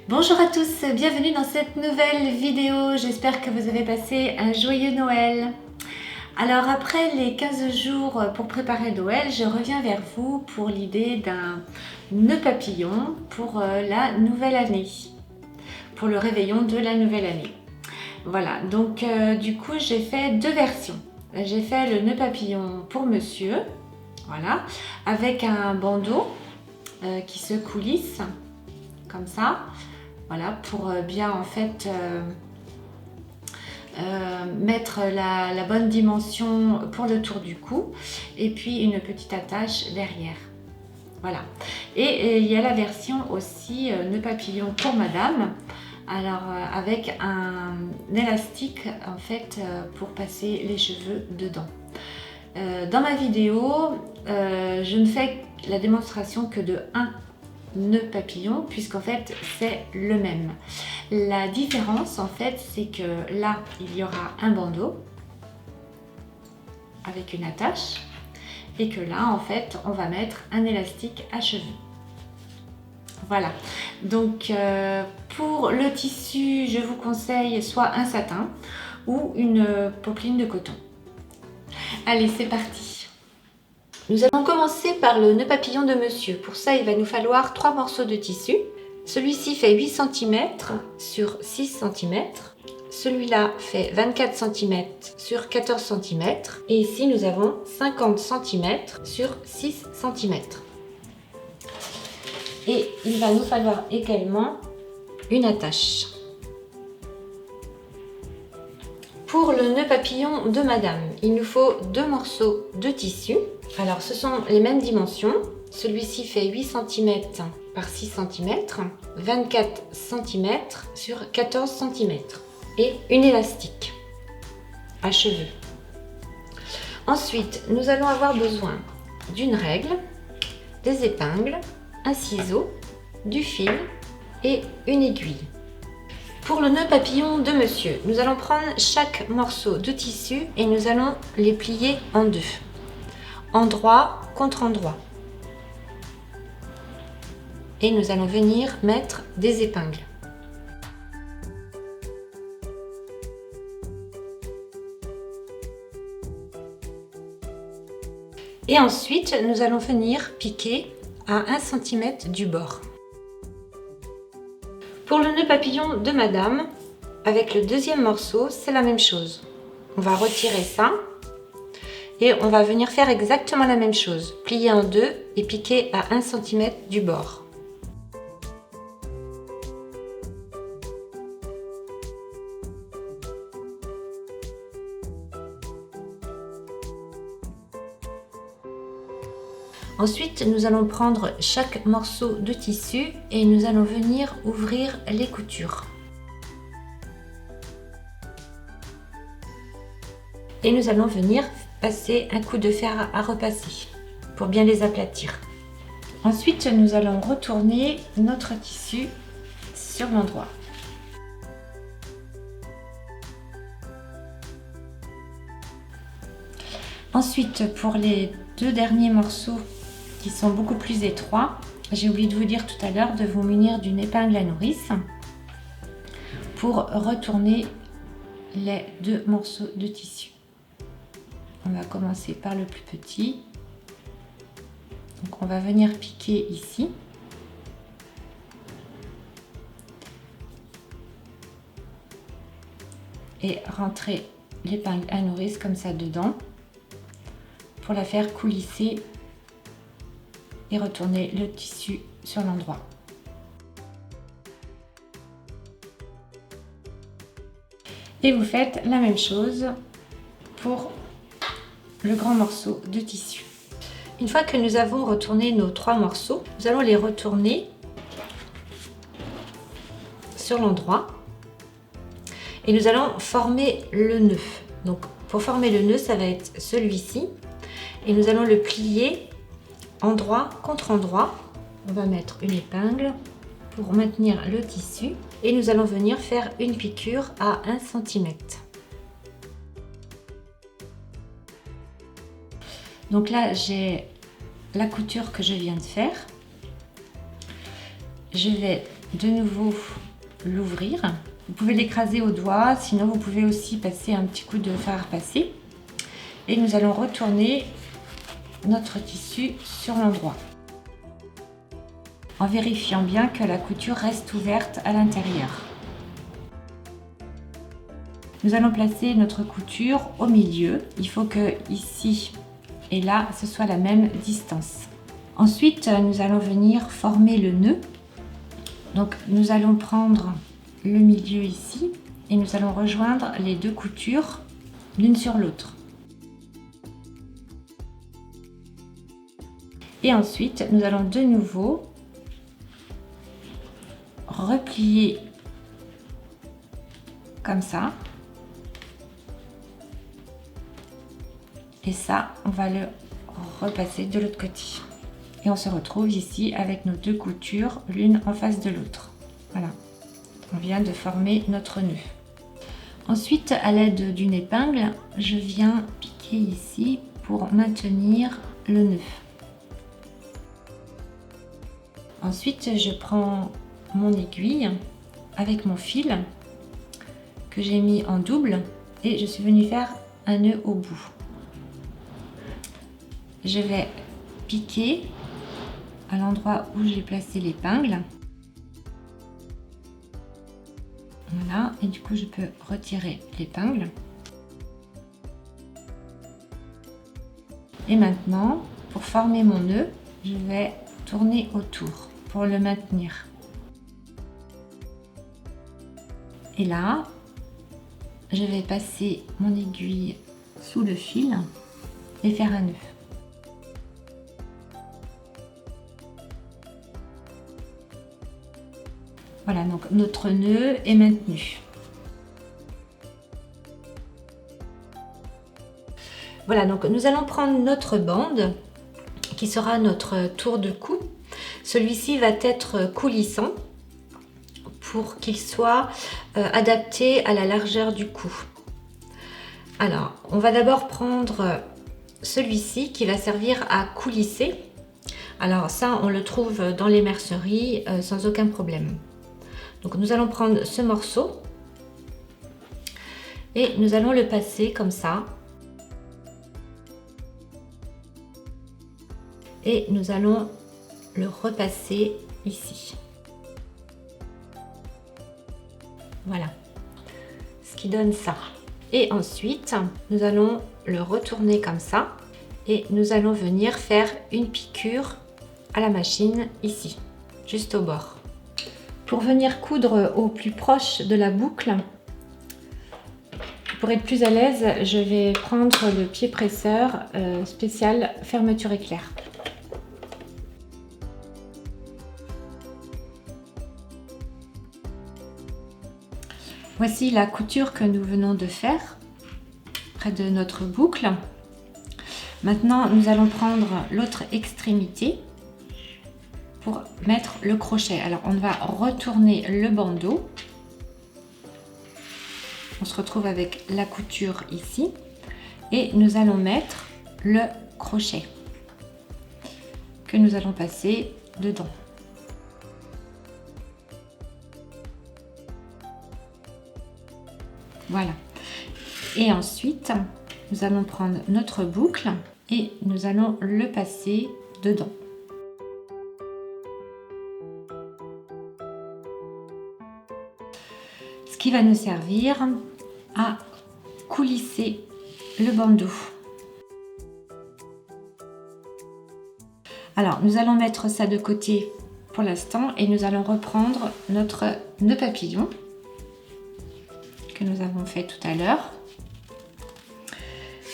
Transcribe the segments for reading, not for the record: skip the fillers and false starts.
Bonjour à tous, bienvenue dans cette nouvelle vidéo. J'espère que vous avez passé un joyeux Noël. Alors après les 15 jours pour préparer Noël, je reviens vers vous pour l'idée d'un nœud papillon pour la nouvelle année, pour le réveillon de la nouvelle année. Voilà, donc du coup j'ai fait deux versions. J'ai fait le nœud papillon pour monsieur, voilà, avec un bandeau qui se coulisse comme ça. Voilà, pour bien en fait mettre la bonne dimension pour le tour du cou et puis une petite attache derrière. Voilà. Et il y a la version aussi nœud papillon pour madame. Alors avec un élastique en fait pour passer les cheveux dedans. Dans ma vidéo, je ne fais la démonstration que de un nœud papillon puisqu'en fait c'est le même. La différence en fait c'est que là il y aura un bandeau avec une attache et que là en fait on va mettre un élastique à cheveux. Voilà, donc pour le tissu je vous conseille soit un satin ou une popeline de coton. Allez, c'est parti. Nous allons commencer par le nœud papillon de monsieur. Pour ça, il va nous falloir 3 morceaux de tissu. Celui-ci fait 8 cm sur 6 cm. Celui-là fait 24 cm sur 14 cm. Et ici, nous avons 50 cm sur 6 cm. Et il va nous falloir également une attache. Pour le nœud papillon de madame, il nous faut 2 morceaux de tissu. Alors ce sont les mêmes dimensions. Celui-ci fait 8 cm par 6 cm, 24 cm sur 14 cm et une élastique à cheveux. Ensuite, nous allons avoir besoin d'une règle, des épingles, un ciseau, du fil et une aiguille. Pour le nœud papillon de monsieur, nous allons prendre chaque morceau de tissu et nous allons les plier en deux. Endroit contre endroit. Et nous allons venir mettre des épingles. Et ensuite, nous allons venir piquer à 1 cm du bord. Pour le nœud papillon de madame, avec le deuxième morceau, c'est la même chose. On va retirer ça et on va venir faire exactement la même chose. Plier en deux et piquer à 1 cm du bord. Ensuite, nous allons prendre chaque morceau de tissu et nous allons venir ouvrir les coutures. Et nous allons venir passer un coup de fer à repasser pour bien les aplatir. Ensuite, nous allons retourner notre tissu sur l'endroit. Ensuite, pour les deux derniers morceaux qui sont beaucoup plus étroits, j'ai oublié de vous dire tout à l'heure de vous munir d'une épingle à nourrice pour retourner les deux morceaux de tissu. On va commencer par le plus petit. Donc on va venir piquer ici. Et rentrer l'épingle à nourrice comme ça dedans pour la faire coulisser et retourner le tissu sur l'endroit. Et vous faites la même chose pour le grand morceau de tissu. Une fois que nous avons retourné nos 3 morceaux, nous allons les retourner sur l'endroit et nous allons former le nœud. Donc pour former le nœud, ça va être celui-ci et nous allons le plier endroit contre endroit. On va mettre une épingle pour maintenir le tissu et nous allons venir faire une piqûre à 1 cm. Donc là, j'ai la couture que je viens de faire. Je vais de nouveau l'ouvrir. Vous pouvez l'écraser au doigt, sinon vous pouvez aussi passer un petit coup de fer à repasser. Et nous allons retourner notre tissu sur l'endroit, en vérifiant bien que la couture reste ouverte à l'intérieur. Nous allons placer notre couture au milieu. Il faut que ici et là, ce soit la même distance. Ensuite, nous allons venir former le nœud. Donc, nous allons prendre le milieu ici et nous allons rejoindre les deux coutures l'une sur l'autre. Et ensuite, nous allons de nouveau replier comme ça. Et ça, on va le repasser de l'autre côté. Et on se retrouve ici avec nos deux coutures, l'une en face de l'autre. Voilà, on vient de former notre nœud. Ensuite, à l'aide d'une épingle, je viens piquer ici pour maintenir le nœud. Ensuite, je prends mon aiguille avec mon fil que j'ai mis en double et je suis venue faire un nœud au bout. Je vais piquer à l'endroit où j'ai placé l'épingle. Voilà, et du coup je peux retirer l'épingle. Et maintenant, pour former mon nœud, je vais tourner autour pour le maintenir. Et là, je vais passer mon aiguille sous le fil et faire un nœud. Voilà, donc notre nœud est maintenu. Voilà, donc nous allons prendre notre bande qui sera notre tour de cou. Celui-ci va être coulissant pour qu'il soit adapté à la largeur du cou. Alors, on va d'abord prendre celui-ci qui va servir à coulisser. Alors ça, on le trouve dans les merceries sans aucun problème. Donc nous allons prendre ce morceau et nous allons le passer comme ça. Et nous allons le repasser ici. Voilà, ce qui donne ça. Et ensuite, nous allons le retourner comme ça et nous allons venir faire une piqûre à la machine ici, juste au bord. Pour venir coudre au plus proche de la boucle, pour être plus à l'aise, je vais prendre le pied presseur spécial fermeture éclair. Voici la couture que nous venons de faire près de notre boucle. Maintenant, nous allons prendre l'autre extrémité pour mettre le crochet. Alors, on va retourner le bandeau. On se retrouve avec la couture ici et nous allons mettre le crochet que nous allons passer dedans. Voilà. Et ensuite, nous allons prendre notre boucle et nous allons le passer dedans. Ce qui va nous servir à coulisser le bandeau. Alors, nous allons mettre ça de côté pour l'instant et nous allons reprendre notre nœud papillon que nous avons fait tout à l'heure.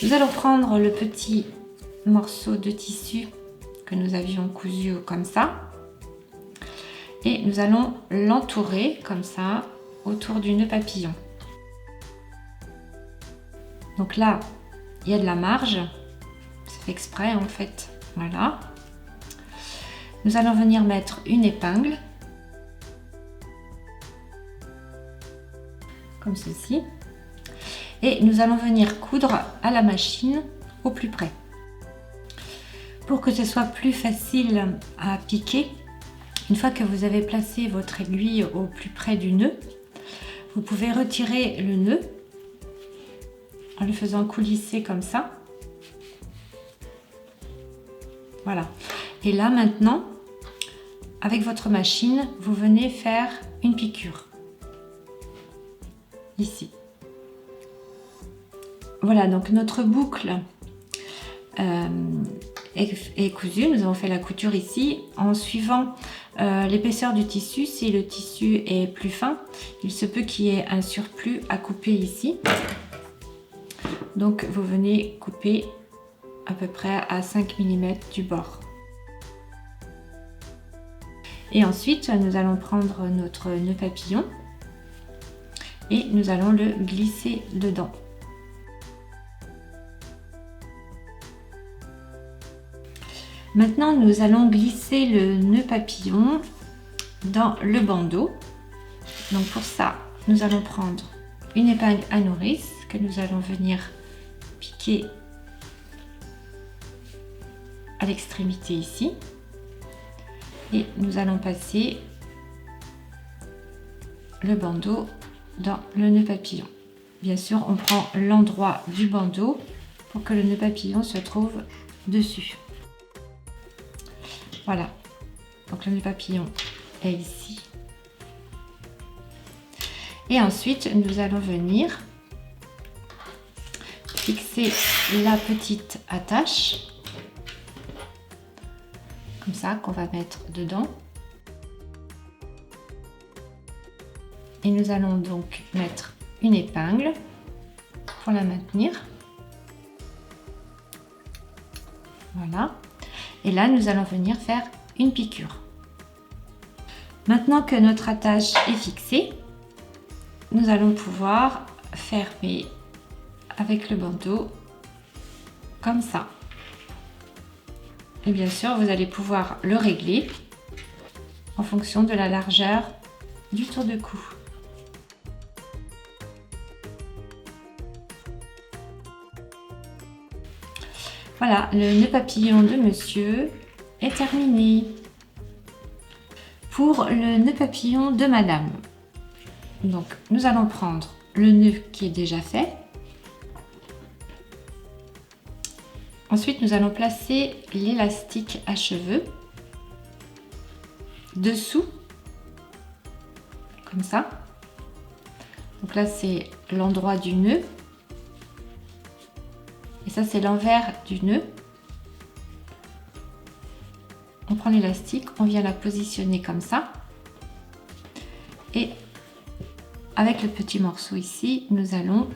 Nous allons prendre le petit morceau de tissu que nous avions cousu comme ça et nous allons l'entourer comme ça autour du nœud papillon. Donc là, il y a de la marge, c'est fait exprès en fait. Voilà. Nous allons venir mettre une épingle comme ceci et nous allons venir coudre à la machine au plus près. Pour que ce soit plus facile à piquer, Une fois que vous avez placé votre aiguille au plus près du nœud, vous pouvez retirer le nœud en le faisant coulisser comme ça. Voilà. Et là maintenant, avec votre machine, vous venez faire une piqûre. Ici. Voilà, donc notre boucle est cousue. Nous avons fait la couture ici. En suivant l'épaisseur du tissu, si le tissu est plus fin, il se peut qu'il y ait un surplus à couper ici. Donc vous venez couper à peu près à 5 mm du bord. Et ensuite, nous allons prendre notre nœud papillon et nous allons le glisser dedans. Maintenant, nous allons glisser le nœud papillon dans le bandeau. Donc pour ça, nous allons prendre une épingle à nourrice que nous allons venir piquer à l'extrémité ici. Et nous allons passer le bandeau dans le nœud papillon. Bien sûr, on prend l'endroit du bandeau pour que le nœud papillon se trouve dessus. Voilà, donc le nœud papillon est ici. Et ensuite, nous allons venir fixer la petite attache, comme ça, qu'on va mettre dedans. Et nous allons donc mettre une épingle pour la maintenir. Voilà. Et là, nous allons venir faire une piqûre. Maintenant que notre attache est fixée, nous allons pouvoir fermer avec le bandeau comme ça. Et bien sûr, vous allez pouvoir le régler en fonction de la largeur du tour de cou. Voilà, le nœud papillon de monsieur est terminé. Pour le nœud papillon de madame, donc nous allons prendre le nœud qui est déjà fait. Ensuite, nous allons placer l'élastique à cheveux dessous, comme ça. Donc là, c'est l'endroit du nœud. Et ça, c'est l'envers du nœud. On prend l'élastique, on vient la positionner comme ça. Et avec le petit morceau ici, nous allons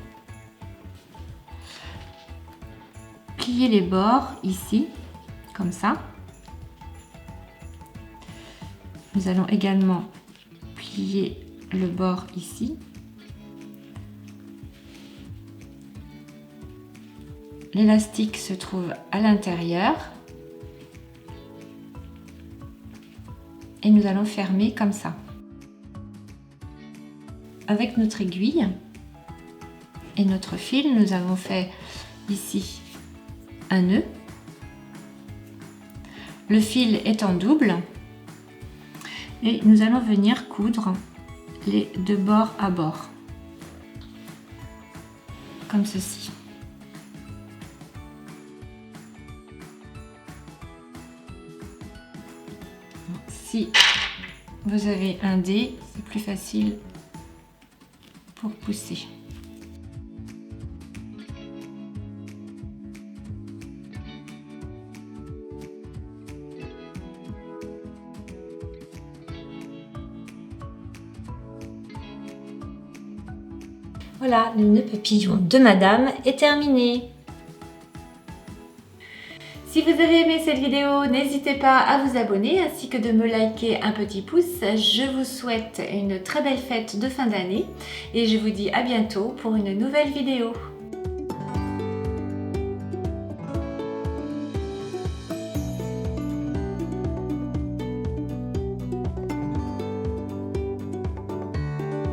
plier les bords ici, comme ça. Nous allons également plier le bord ici. L'élastique se trouve à l'intérieur. Et nous allons fermer comme ça. Avec notre aiguille et notre fil, nous avons fait ici un nœud. Le fil est en double. Et nous allons venir coudre les deux bords à bord. Comme ceci. Si vous avez un dé, c'est plus facile pour pousser. Voilà, le nœud papillon de madame est terminé. Si vous avez aimé cette vidéo, n'hésitez pas à vous abonner ainsi que de me liker un petit pouce. Je vous souhaite une très belle fête de fin d'année et je vous dis à bientôt pour une nouvelle vidéo.